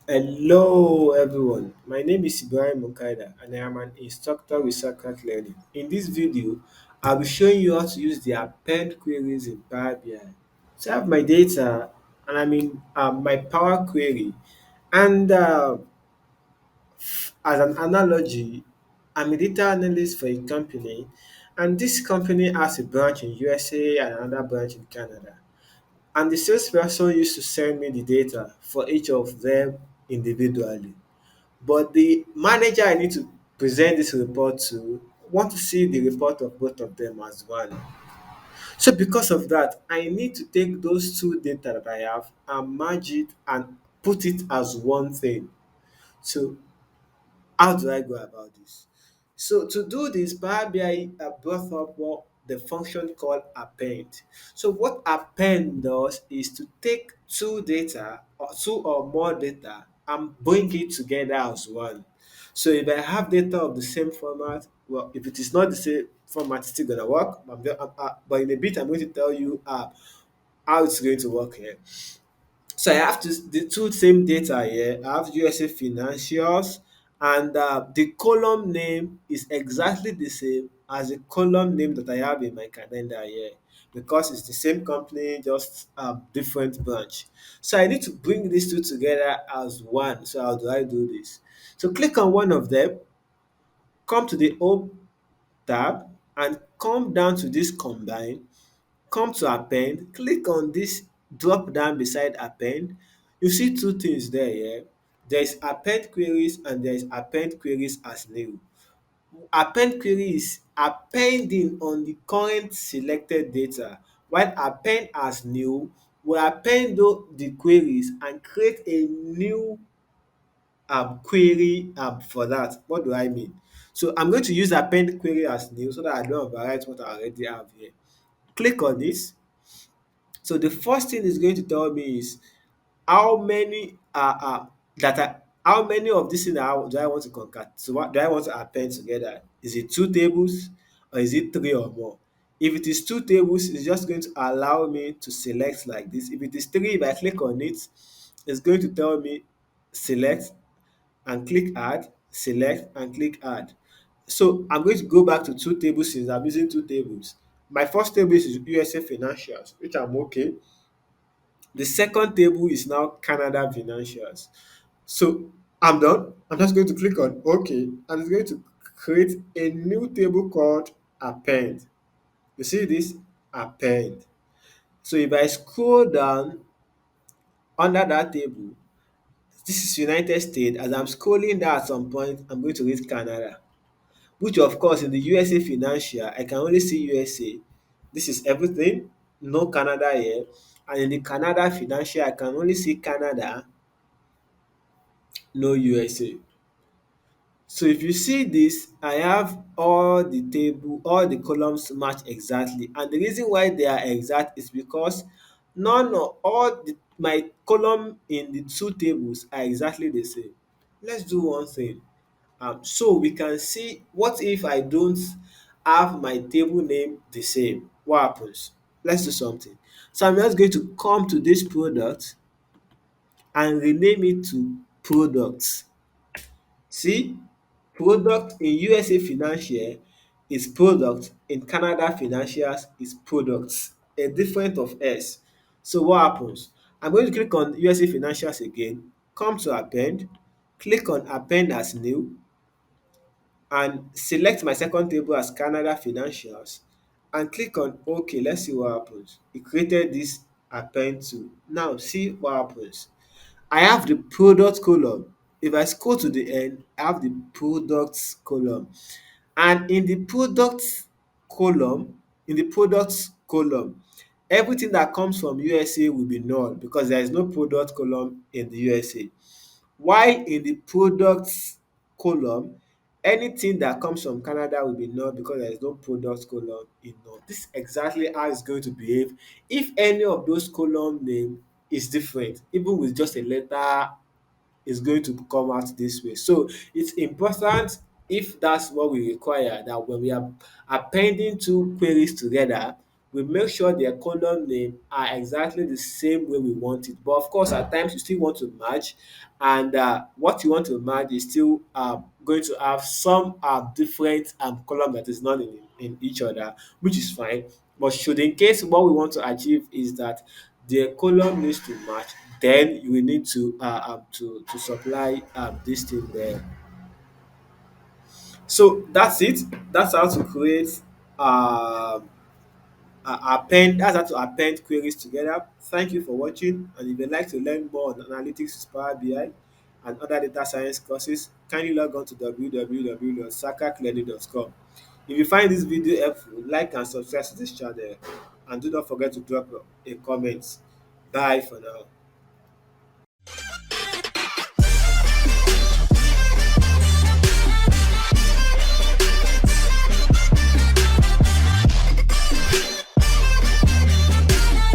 Hello everyone, my name is Ibrahim Mukaida and I am an instructor with Zacrac Learning. In this video, I'll be showing you how to use the append queries in Power BI. So I have my data and I'm in my Power Query and as an analogy, I'm a data analyst for a company and this company has a branch in USA and another branch in Canada. And the salesperson used to send me the data for each of them individually. But the manager I need to present this report to want to see the report of both of them as one. So because of that, I need to take those two data that I have and merge it and put it as one thing. So how do I go about this? So to do this, Power BI brought up what the function called append. So what append does is to take two data or two or more data and bring it together as one. So if I have data of the same format, well, if it is not the same format, it's still gonna work. But in a bit, I'm going to tell you how it's going to work here. So I have the two same data here. I have USA financials and the column name is exactly the same as the column name that I have in my calendar here because it's the same company, just different branch. So I need to bring these two together as one. So how do I do this? So click on one of them, come to the Home tab and come down to this combine, come to append, click on this drop down beside append. You see two things there, yeah? There is append queries and there is append queries as new. Append query is appending on the current selected data, while append as new will append the queries and create a new query for that. What do I mean? So I'm going to use append query as new so that I don't overwrite what I already have here. Click on this. So the first thing it's going to tell me is how many how many of these things do I want to concat? So what do I want to append together? Is it two tables or is it three or more? If it is two tables, it's just going to allow me to select like this. If it is three, if I click on it, it's going to tell me select and click add, select and click add. So I'm going to go back to two tables since I'm using two tables. My first table is USA financials, which I'm okay. The second table is now Canada financials. So I'm done. I'm just going to click on OK, and it's going to create a new table called append. You see this append. So if I scroll down under that table, this is United States. As I'm scrolling down at some point, I'm going to read Canada, which of course in the USA financial, I can only see USA. This is everything, no Canada here. And in the Canada financial, I can only see Canada, no USA. So if you see this, I have all the columns match exactly. And the reason why they are exact is because none of my column in the two tables are exactly the same. Let's do one thing. So we can see what if I don't have my table name the same? What happens? Let's do something. So I'm just going to come to this product and rename it to products. See, product in USA financial is product, in Canada financials is products, a different of S. So what happens? I'm going to click on USA financials again, come to append, click on append as new and select my second table as Canada financials and click on OK. Let's see what happens. It created this append to. Now see what happens. I have the product column. If I scroll to the end, I have the products column. And in the products column, everything that comes from USA will be null because there is no product column in the USA. While in the products column, anything that comes from Canada will be null because there is no product column in null. This is exactly how it's going to behave if any of those column name is different, even with just a letter is going to come out this way. So it's important, if that's what we require, that when we are appending two queries together, we make sure their column name are exactly the same way we want it. But of course, at times you still want to merge, and what you want to merge is still going to have some different column that is not in each other, which is fine. But should in case what we want to achieve is that the column needs to match, then you will need to supply this thing there. So that's it. That's how to create um append that's how to append queries together. Thank you for watching, and if you'd like to learn more on analytics with Power BI and other data science courses, kindly log on to www.zacraclearning.com. If you find this video helpful, like and subscribe to this channel, and do not forget to drop a comment. Bye for now.